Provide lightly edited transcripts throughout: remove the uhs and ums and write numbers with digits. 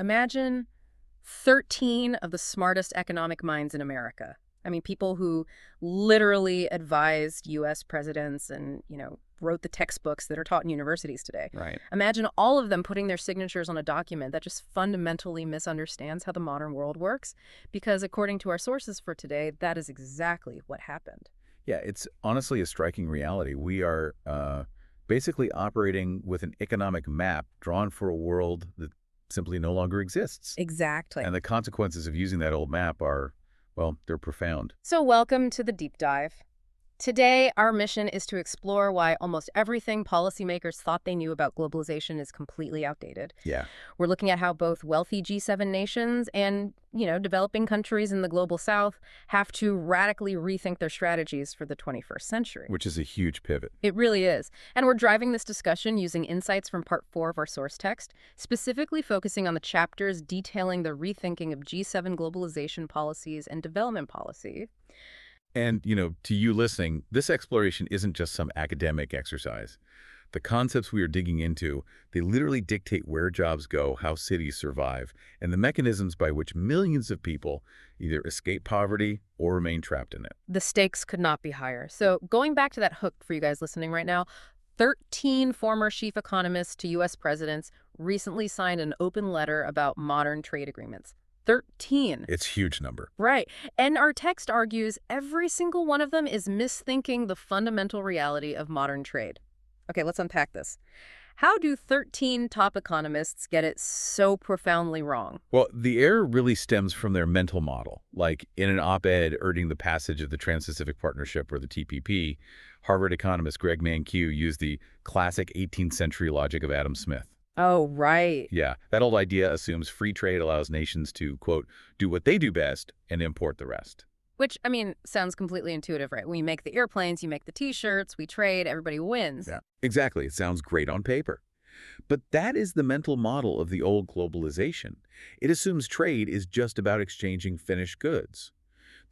Imagine 13 of the smartest economic minds in America. I mean, people who literally advised U.S. presidents and, wrote the textbooks that are taught in universities today. Right. Imagine all of them putting their signatures on a document that just fundamentally misunderstands how the modern world works, because according to our sources for today, that is exactly what happened. Yeah, it's honestly a striking reality. We are basically operating with an economic map drawn for a world that simply no longer exists. Exactly. And the consequences of using that old map are, well, they're profound. So welcome to the deep dive. Today, our mission is to explore why almost everything policymakers thought they knew about globalization is completely outdated. Yeah. We're looking at how both wealthy G7 nations and, developing countries in the global south have to radically rethink their strategies for the 21st century. Which is a huge pivot. It really is. And we're driving this discussion using insights from part 4 of our source text, specifically focusing on the chapters detailing the rethinking of G7 globalization policies and development policy. And, to you listening, this exploration isn't just some academic exercise. The concepts we are digging into, they literally dictate where jobs go, how cities survive, and the mechanisms by which millions of people either escape poverty or remain trapped in it. The stakes could not be higher. So going back to that hook for you guys listening right now, 13 former chief economists to U.S. presidents recently signed an open letter about modern trade agreements. 13. It's a huge number. Right. And our text argues every single one of them is misthinking the fundamental reality of modern trade. Okay, let's unpack this. How do 13 top economists get it so profoundly wrong? Well, the error really stems from their mental model. Like in an op-ed urging the passage of the Trans-Pacific Partnership, or the TPP, Harvard economist Greg Mankiw used the classic 18th century logic of Adam Smith. Oh, right. Yeah, that old idea assumes free trade allows nations to, quote, do what they do best and import the rest. Which, sounds completely intuitive, right? We make the airplanes, you make the T-shirts, we trade, everybody wins. Yeah, exactly. It sounds great on paper. But that is the mental model of the old globalization. It assumes trade is just about exchanging finished goods.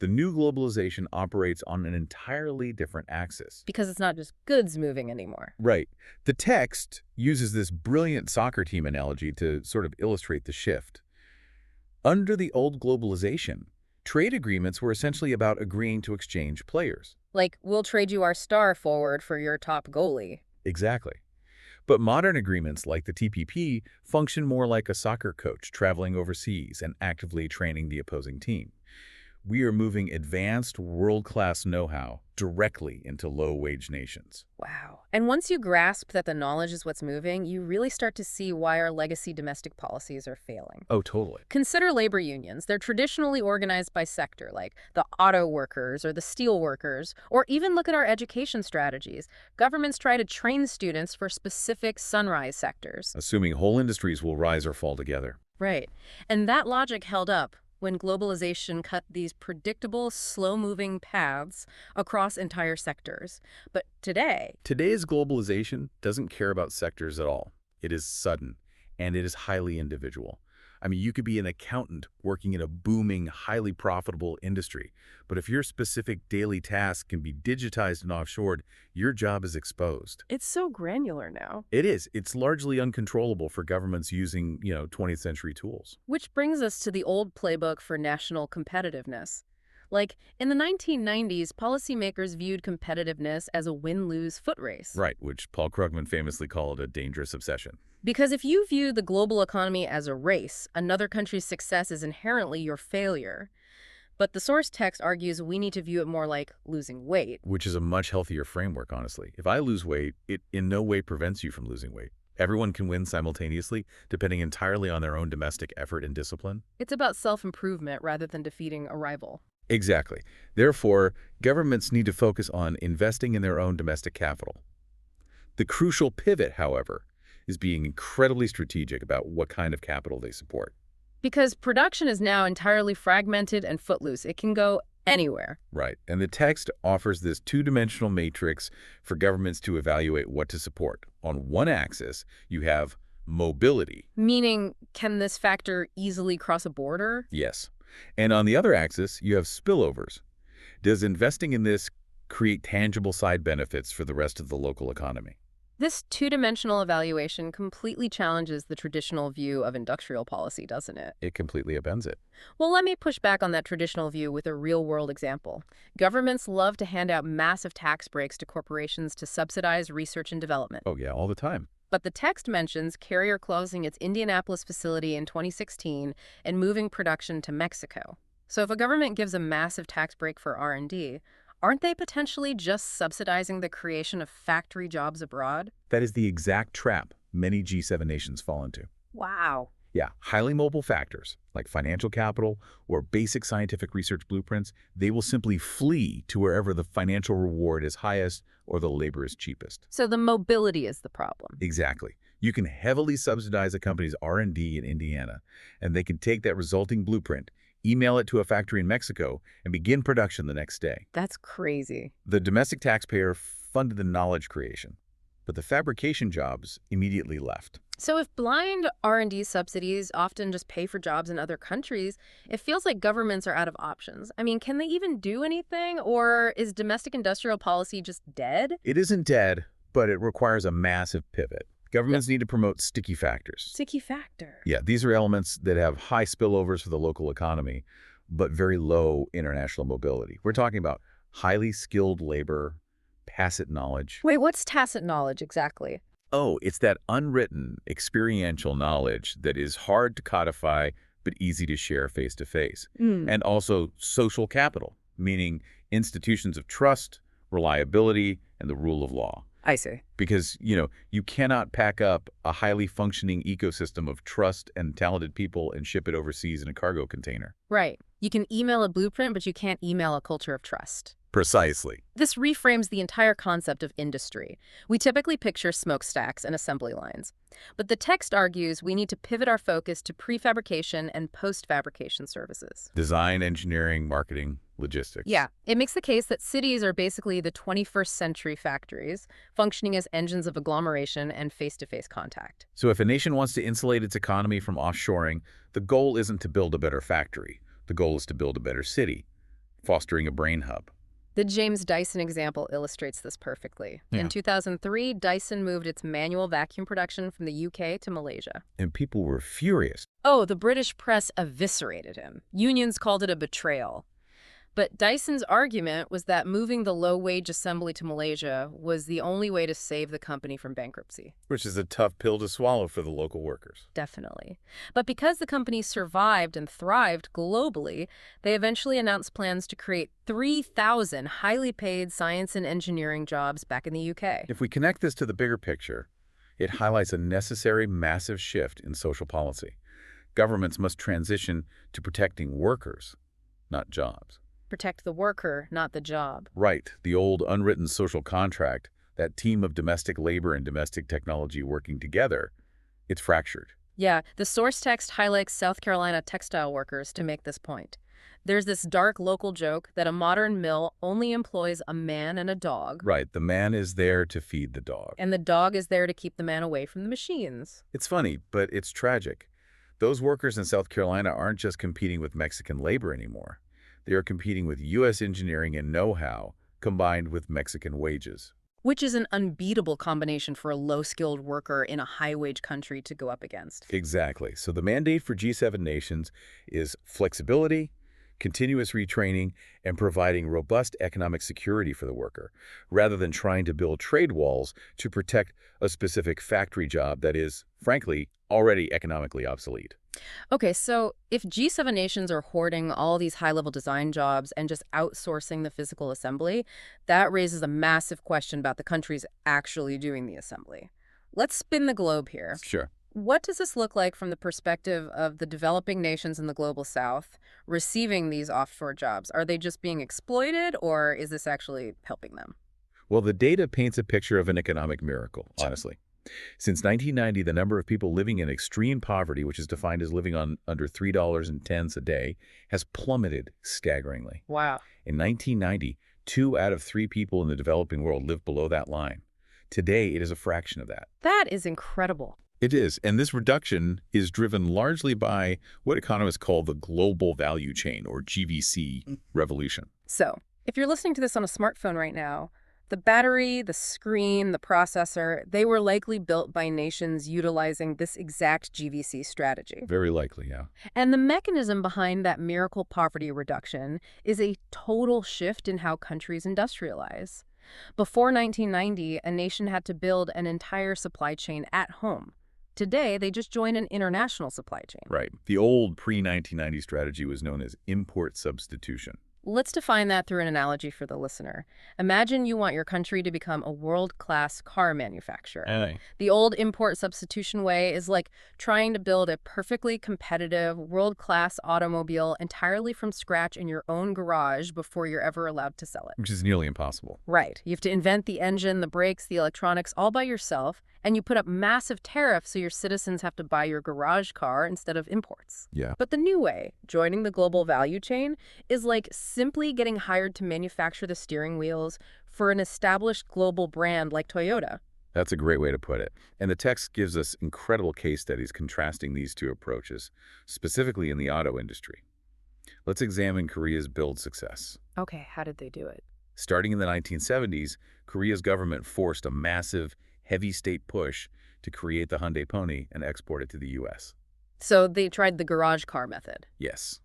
The new globalization operates on an entirely different axis. Because it's not just goods moving anymore. Right. The text uses this brilliant soccer team analogy to sort of illustrate the shift. Under the old globalization, trade agreements were essentially about agreeing to exchange players. Like, we'll trade you our star forward for your top goalie. Exactly. But modern agreements like the TPP function more like a soccer coach traveling overseas and actively training the opposing team. We are moving advanced, world-class know-how directly into low-wage nations. Wow. And once you grasp that the knowledge is what's moving, you really start to see why our legacy domestic policies are failing. Oh, totally. Consider labor unions. They're traditionally organized by sector, like the auto workers or the steel workers, or even look at our education strategies. Governments try to train students for specific sunrise sectors. Assuming whole industries will rise or fall together. Right. And that logic held up when globalization cut these predictable, slow-moving paths across entire sectors. But Today's globalization doesn't care about sectors at all. It is sudden, and it is highly individual. I mean, you could be an accountant working in a booming, highly profitable industry, but if your specific daily task can be digitized and offshored, your job is exposed. it's so granular now. It is. It's largely uncontrollable for governments using, 20th century tools. Which brings us to the old playbook for national competitiveness. Like, in the 1990s, policymakers viewed competitiveness as a win-lose foot race. Right, which Paul Krugman famously called a dangerous obsession. Because if you view the global economy as a race, another country's success is inherently your failure. But the source text argues we need to view it more like losing weight. Which is a much healthier framework, honestly. If I lose weight, it in no way prevents you from losing weight. Everyone can win simultaneously, depending entirely on their own domestic effort and discipline. It's about self-improvement rather than defeating a rival. Exactly. Therefore, governments need to focus on investing in their own domestic capital. The crucial pivot, however, is being incredibly strategic about what kind of capital they support. Because production is now entirely fragmented and footloose. It can go anywhere. Right. And the text offers this two-dimensional matrix for governments to evaluate what to support. On one axis, you have mobility. Meaning, can this factor easily cross a border? Yes. And on the other axis, you have spillovers. Does investing in this create tangible side benefits for the rest of the local economy? This two-dimensional evaluation completely challenges the traditional view of industrial policy, doesn't it? It completely upends it. Well, let me push back on that traditional view with a real-world example. Governments love to hand out massive tax breaks to corporations to subsidize research and development. Oh, yeah, all the time. But the text mentions Carrier closing its Indianapolis facility in 2016 and moving production to Mexico. So if a government gives a massive tax break for R&D, aren't they potentially just subsidizing the creation of factory jobs abroad? That is the exact trap many G7 nations fall into. Wow. Yeah, highly mobile factors like financial capital or basic scientific research blueprints, they will simply flee to wherever the financial reward is highest or the labor is cheapest. So the mobility is the problem. Exactly. You can heavily subsidize a company's R&D in Indiana, and they can take that resulting blueprint, email it to a factory in Mexico, and begin production the next day. That's crazy. The domestic taxpayer funded the knowledge creation, but the fabrication jobs immediately left. So if blind R&D subsidies often just pay for jobs in other countries, it feels like governments are out of options. I mean, can they even do anything, or is domestic industrial policy just dead? It isn't dead, but it requires a massive pivot. Governments need to promote sticky factors. Sticky factor. Yeah, these are elements that have high spillovers for the local economy, but very low international mobility. We're talking about highly skilled labor, tacit knowledge. Wait, what's tacit knowledge exactly? Oh, it's that unwritten, experiential knowledge that is hard to codify but easy to share face-to-face. And also social capital, meaning institutions of trust, reliability, and the rule of law. I see. Because, you cannot pack up a highly functioning ecosystem of trust and talented people and ship it overseas in a cargo container. Right. You can email a blueprint, but you can't email a culture of trust. Precisely. This reframes the entire concept of industry. We typically picture smokestacks and assembly lines. But the text argues we need to pivot our focus to prefabrication and post-fabrication services. Design, engineering, marketing, logistics. Yeah, it makes the case that cities are basically the 21st century factories, functioning as engines of agglomeration and face-to-face contact. So if a nation wants to insulate its economy from offshoring, the goal isn't to build a better factory. The goal is to build a better city, fostering a brain hub. The James Dyson example illustrates this perfectly. Yeah. In 2003, Dyson moved its manual vacuum production from the UK to Malaysia. And people were furious. Oh, the British press eviscerated him. Unions called it a betrayal. But Dyson's argument was that moving the low-wage assembly to Malaysia was the only way to save the company from bankruptcy. Which is a tough pill to swallow for the local workers. Definitely. But because the company survived and thrived globally, they eventually announced plans to create 3,000 highly paid science and engineering jobs back in the UK. If we connect this to the bigger picture, it highlights a necessary massive shift in social policy. Governments must transition to protecting workers, not jobs. Protect the worker, not the job. Right. The old unwritten social contract, that team of domestic labor and domestic technology working together, it's fractured. Yeah, the source text highlights South Carolina textile workers to make this point. There's this dark local joke that a modern mill only employs a man and a dog. Right. The man is there to feed the dog. And the dog is there to keep the man away from the machines. It's funny, but it's tragic. Those workers in South Carolina aren't just competing with Mexican labor anymore. They are competing with U.S. engineering and know-how combined with Mexican wages. Which is an unbeatable combination for a low-skilled worker in a high-wage country to go up against. Exactly. So the mandate for G7 nations is flexibility, continuous retraining, and providing robust economic security for the worker, rather than trying to build trade walls to protect a specific factory job that is, frankly, already economically obsolete. Okay, so if G7 nations are hoarding all these high-level design jobs and just outsourcing the physical assembly, that raises a massive question about the countries actually doing the assembly. Let's spin the globe here. Sure. What does this look like from the perspective of the developing nations in the global south receiving these offshore jobs? Are they just being exploited, or is this actually helping them? Well, the data paints a picture of an economic miracle, honestly. Since 1990, the number of people living in extreme poverty, which is defined as living on under $3.10 a day, has plummeted staggeringly. Wow. In 1990, 2 out of 3 people in the developing world lived below that line. Today, it is a fraction of that. That is incredible. It is, and this reduction is driven largely by what economists call the global value chain, or GVC, revolution. So, if you're listening to this on a smartphone right now, The battery, the screen, the processor, they were likely built by nations utilizing this exact GVC strategy. Very likely, yeah. And the mechanism behind that miracle poverty reduction is a total shift in how countries industrialize. Before 1990, a nation had to build an entire supply chain at home. Today, they just join an international supply chain. Right. The old pre-1990 strategy was known as import substitution. Let's define that through an analogy for the listener. Imagine you want your country to become a world-class car manufacturer. Aye. The old import substitution way is like trying to build a perfectly competitive, world-class automobile entirely from scratch in your own garage before you're ever allowed to sell it. Which is nearly impossible. Right. You have to invent the engine, the brakes, the electronics all by yourself, and you put up massive tariffs so your citizens have to buy your garage car instead of imports. Yeah. But the new way, joining the global value chain, is like simply getting hired to manufacture the steering wheels for an established global brand like Toyota. That's a great way to put it. And the text gives us incredible case studies contrasting these two approaches, specifically in the auto industry. Let's examine Korea's build success. Okay, how did they do it? Starting in the 1970s, Korea's government forced a massive, heavy state push to create the Hyundai Pony and export it to the U.S. So they tried the garage car method. Yes.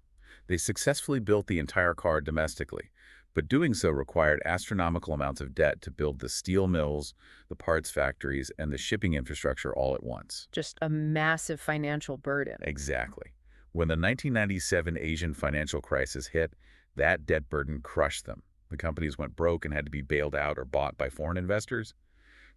They successfully built the entire car domestically, but doing so required astronomical amounts of debt to build the steel mills, the parts factories, and the shipping infrastructure all at once. Just a massive financial burden. Exactly. When the 1997 Asian financial crisis hit, that debt burden crushed them. The companies went broke and had to be bailed out or bought by foreign investors.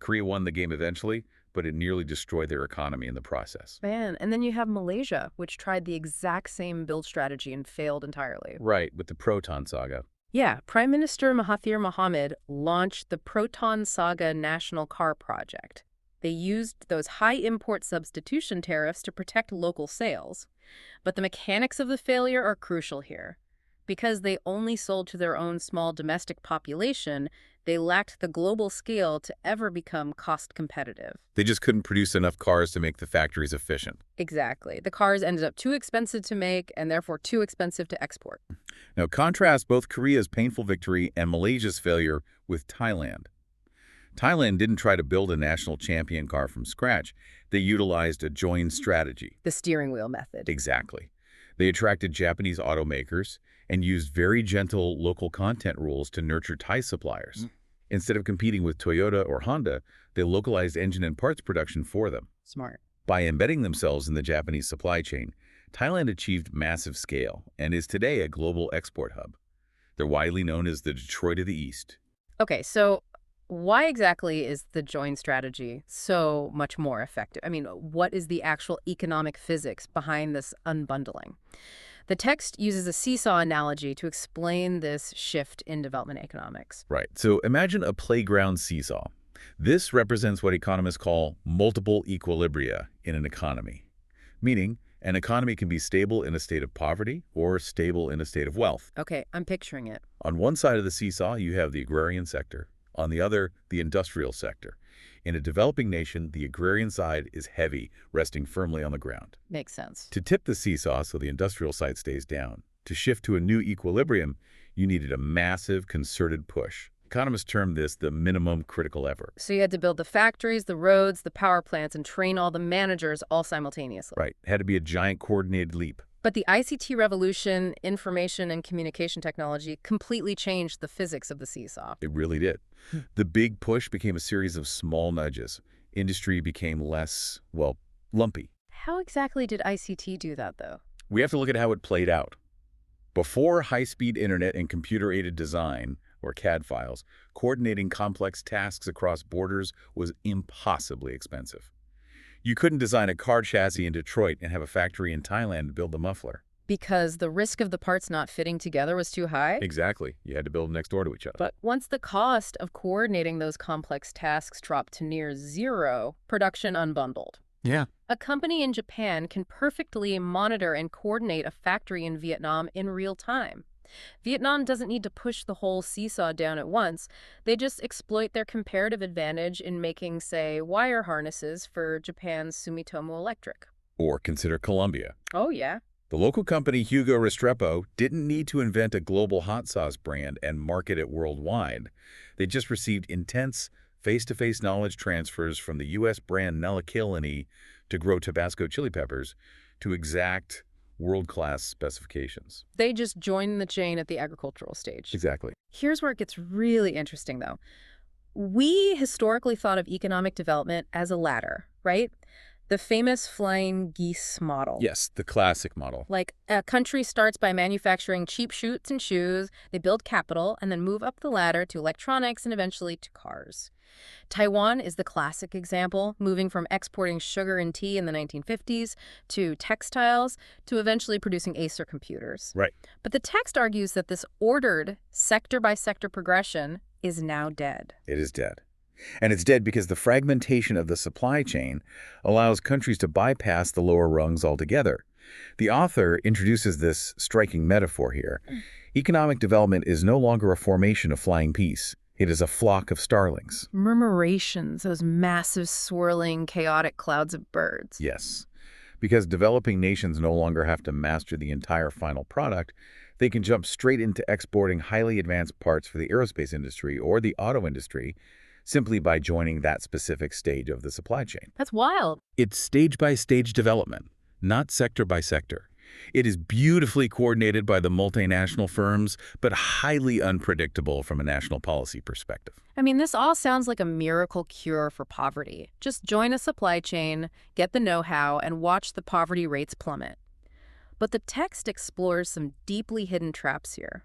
Korea won the game eventually, but it nearly destroyed their economy in the process. Man, and then you have Malaysia, which tried the exact same build strategy and failed entirely. Right, with the Proton Saga. Yeah, Prime Minister Mahathir Mohamad launched the Proton Saga National Car Project. They used those high import substitution tariffs to protect local sales. But the mechanics of the failure are crucial here. Because they only sold to their own small domestic population, they lacked the global scale to ever become cost competitive. They just couldn't produce enough cars to make the factories efficient. Exactly. The cars ended up too expensive to make and therefore too expensive to export. Now contrast both Korea's painful victory and Malaysia's failure with Thailand. Thailand didn't try to build a national champion car from scratch. They utilized a joint strategy. The steering wheel method. Exactly. They attracted Japanese automakers and used very gentle local content rules to nurture Thai suppliers. Instead of competing with Toyota or Honda, they localized engine and parts production for them. Smart. By embedding themselves in the Japanese supply chain, Thailand achieved massive scale and is today a global export hub. They're widely known as the Detroit of the East. Okay, so why exactly is the joint strategy so much more effective? I mean, what is the actual economic physics behind this unbundling? The text uses a seesaw analogy to explain this shift in development economics. Right. So imagine a playground seesaw. This represents what economists call multiple equilibria in an economy, meaning an economy can be stable in a state of poverty or stable in a state of wealth. Okay, I'm picturing it. On one side of the seesaw, you have the agrarian sector. On the other, the industrial sector. In a developing nation, the agrarian side is heavy, resting firmly on the ground. Makes sense. To tip the seesaw so the industrial side stays down, to shift to a new equilibrium, you needed a massive, concerted push. Economists term this the minimum critical effort. So you had to build the factories, the roads, the power plants, and train all the managers all simultaneously. Right. It had to be a giant coordinated leap. But the ICT revolution, information and communication technology, completely changed the physics of the seesaw. It really did. The big push became a series of small nudges. Industry became less, well, lumpy. How exactly did ICT do that, though? We have to look at how it played out. Before high-speed internet and computer-aided design, or CAD files, coordinating complex tasks across borders was impossibly expensive. You couldn't design a car chassis in Detroit and have a factory in Thailand to build the muffler. Because the risk of the parts not fitting together was too high? Exactly. You had to build them next door to each other. But once the cost of coordinating those complex tasks dropped to near zero, production unbundled. Yeah. A company in Japan can perfectly monitor and coordinate a factory in Vietnam in real time. Vietnam doesn't need to push the whole seesaw down at once. They just exploit their comparative advantage in making, say, wire harnesses for Japan's Sumitomo Electric. Or consider Colombia. Oh, yeah. The local company Hugo Restrepo didn't need to invent a global hot sauce brand and market it worldwide. They just received intense, face-to-face knowledge transfers from the U.S. brand Nella Killeney to grow Tabasco chili peppers to exact world-class specifications. They just join the chain at the agricultural stage. Exactly. Here's where it gets really interesting, though. We historically thought of economic development as a ladder, right? The famous flying geese model. Yes, the classic model. Like, a country starts by manufacturing cheap shoots and shoes, they build capital, and then move up the ladder to electronics and eventually to cars. Taiwan is the classic example, moving from exporting sugar and tea in the 1950s to textiles to eventually producing Acer computers. Right. But the text argues that this ordered, sector-by-sector progression is now dead. It is dead. And it's dead because the fragmentation of the supply chain allows countries to bypass the lower rungs altogether. The author introduces this striking metaphor here. Economic development is no longer a formation of flying peas. It is a flock of starlings. Murmurations, those massive, swirling, chaotic clouds of birds. Yes, because developing nations no longer have to master the entire final product. They can jump straight into exporting highly advanced parts for the aerospace industry or the auto industry simply by joining that specific stage of the supply chain. That's wild. It's stage-by-stage development, not sector-by-sector. It is beautifully coordinated by the multinational firms, but highly unpredictable from a national policy perspective. I mean, this all sounds like a miracle cure for poverty. Just join a supply chain, get the know-how, and watch the poverty rates plummet. But the text explores some deeply hidden traps here.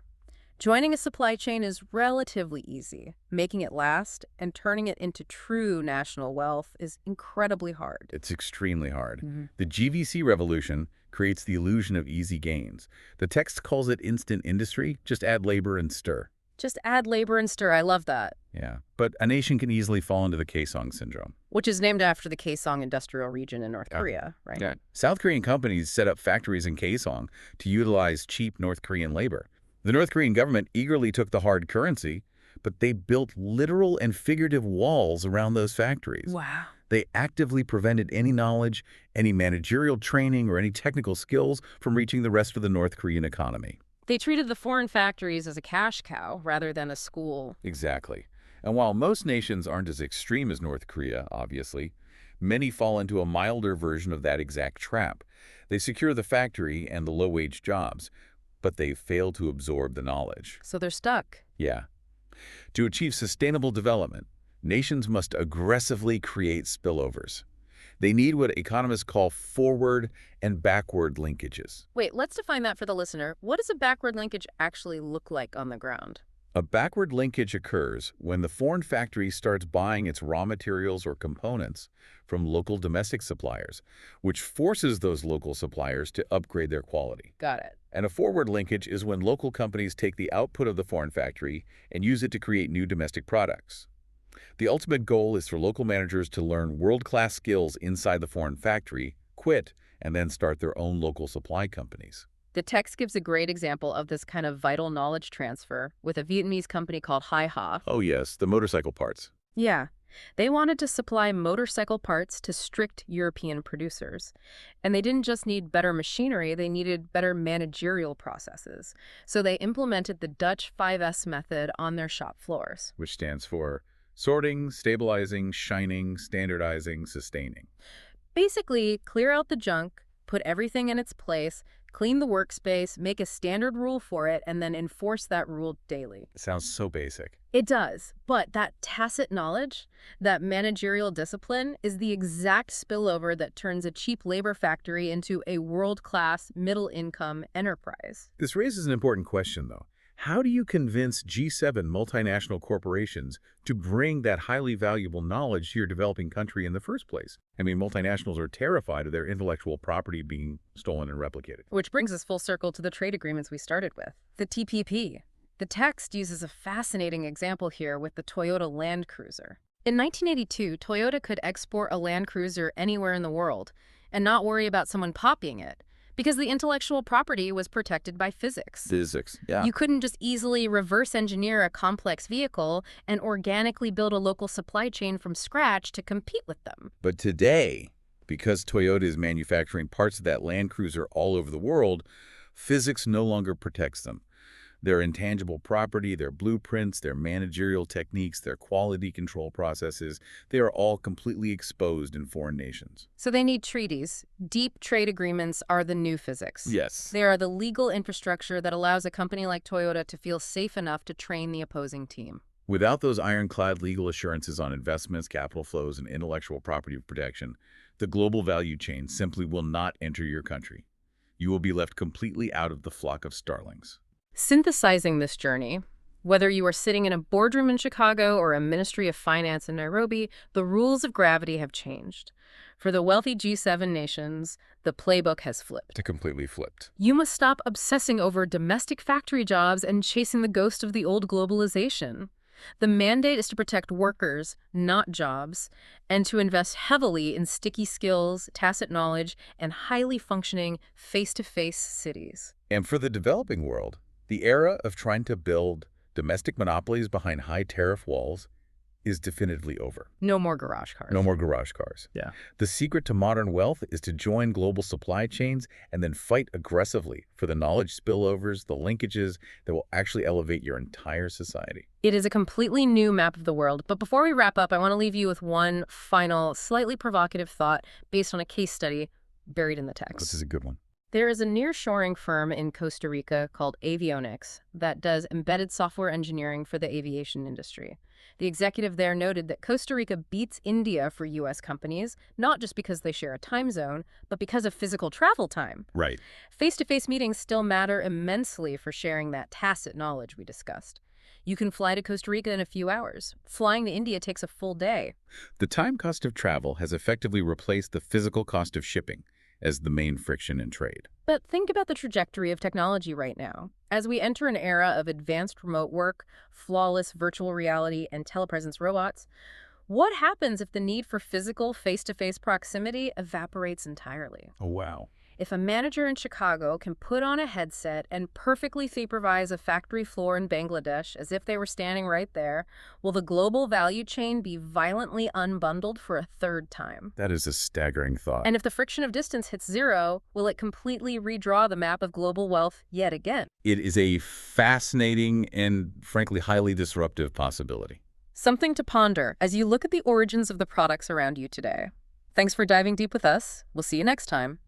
Joining a supply chain is relatively easy. Making it last and turning it into true national wealth is incredibly hard. It's extremely hard. Mm-hmm. The GVC revolution creates the illusion of easy gains. The text calls it instant industry. Just add labor and stir. Just add labor and stir. I love that. Yeah, but a nation can easily fall into the Kaesong syndrome. Which is named after the Kaesong industrial region in North Korea, right? Yeah. South Korean companies set up factories in Kaesong to utilize cheap North Korean labor. The North Korean government eagerly took the hard currency, but they built literal and figurative walls around those factories. Wow. They actively prevented any knowledge, any managerial training, or any technical skills from reaching the rest of the North Korean economy. They treated the foreign factories as a cash cow rather than a school. Exactly. And while most nations aren't as extreme as North Korea, obviously, many fall into a milder version of that exact trap. They secure the factory and the low-wage jobs, but they fail to absorb the knowledge. So they're stuck. Yeah. To achieve sustainable development, nations must aggressively create spillovers. They need what economists call forward and backward linkages. Wait, let's define that for the listener. What does a backward linkage actually look like on the ground? A backward linkage occurs when the foreign factory starts buying its raw materials or components from local domestic suppliers, which forces those local suppliers to upgrade their quality. Got it. And a forward linkage is when local companies take the output of the foreign factory and use it to create new domestic products. The ultimate goal is for local managers to learn world-class skills inside the foreign factory, quit, and then start their own local supply companies. The text gives a great example of this kind of vital knowledge transfer with a Vietnamese company called Hai Ha. Oh yes, the motorcycle parts. Yeah. They wanted to supply motorcycle parts to strict European producers. And they didn't just need better machinery, they needed better managerial processes. So they implemented the Dutch 5S method on their shop floors. Which stands for sorting, stabilizing, shining, standardizing, sustaining. Basically, clear out the junk, put everything in its place, clean the workspace, make a standard rule for it, and then enforce that rule daily. It sounds so basic. It does, but that tacit knowledge, that managerial discipline, is the exact spillover that turns a cheap labor factory into a world-class, middle-income enterprise. This raises an important question, though. How do you convince G7 multinational corporations to bring that highly valuable knowledge to your developing country in the first place? I mean, multinationals are terrified of their intellectual property being stolen and replicated. Which brings us full circle to the trade agreements we started with, the TPP. The text uses a fascinating example here with the Toyota Land Cruiser. In 1982, Toyota could export a Land Cruiser anywhere in the world and not worry about someone copying it, because the intellectual property was protected by physics. Physics, yeah. You couldn't just easily reverse engineer a complex vehicle and organically build a local supply chain from scratch to compete with them. But today, because Toyota is manufacturing parts of that Land Cruiser all over the world, physics no longer protects them. Their intangible property, their blueprints, their managerial techniques, their quality control processes, they are all completely exposed in foreign nations. So they need treaties. Deep trade agreements are the new physics. Yes. They are the legal infrastructure that allows a company like Toyota to feel safe enough to train the opposing team. Without those ironclad legal assurances on investments, capital flows, and intellectual property protection, the global value chain simply will not enter your country. You will be left completely out of the flock of starlings. Synthesizing this journey, whether you are sitting in a boardroom in Chicago or a Ministry of Finance in Nairobi, the rules of gravity have changed. For the wealthy G7 nations, the playbook has flipped. Completely flipped. You must stop obsessing over domestic factory jobs and chasing the ghost of the old globalization. The mandate is to protect workers, not jobs, and to invest heavily in sticky skills, tacit knowledge, and highly functioning face-to-face cities. And for the developing world, the era of trying to build domestic monopolies behind high tariff walls is definitively over. No more garage cars. No more garage cars. Yeah. The secret to modern wealth is to join global supply chains and then fight aggressively for the knowledge spillovers, the linkages that will actually elevate your entire society. It is a completely new map of the world. But before we wrap up, I want to leave you with one final, slightly provocative thought based on a case study buried in the text. This is a good one. There is a nearshoring firm in Costa Rica called Avionics that does embedded software engineering for the aviation industry. The executive there noted that Costa Rica beats India for U.S. companies, not just because they share a time zone, but because of physical travel time. Right. Face-to-face meetings still matter immensely for sharing that tacit knowledge we discussed. You can fly to Costa Rica in a few hours. Flying to India takes a full day. The time cost of travel has effectively replaced the physical cost of shipping as the main friction in trade. But think about the trajectory of technology right now. As we enter an era of advanced remote work, flawless virtual reality, and telepresence robots, what happens if the need for physical face-to-face proximity evaporates entirely? Oh, wow. If a manager in Chicago can put on a headset and perfectly supervise a factory floor in Bangladesh as if they were standing right there, will the global value chain be violently unbundled for a third time? That is a staggering thought. And if the friction of distance hits zero, will it completely redraw the map of global wealth yet again? It is a fascinating and, frankly, highly disruptive possibility. Something to ponder as you look at the origins of the products around you today. Thanks for diving deep with us. We'll see you next time.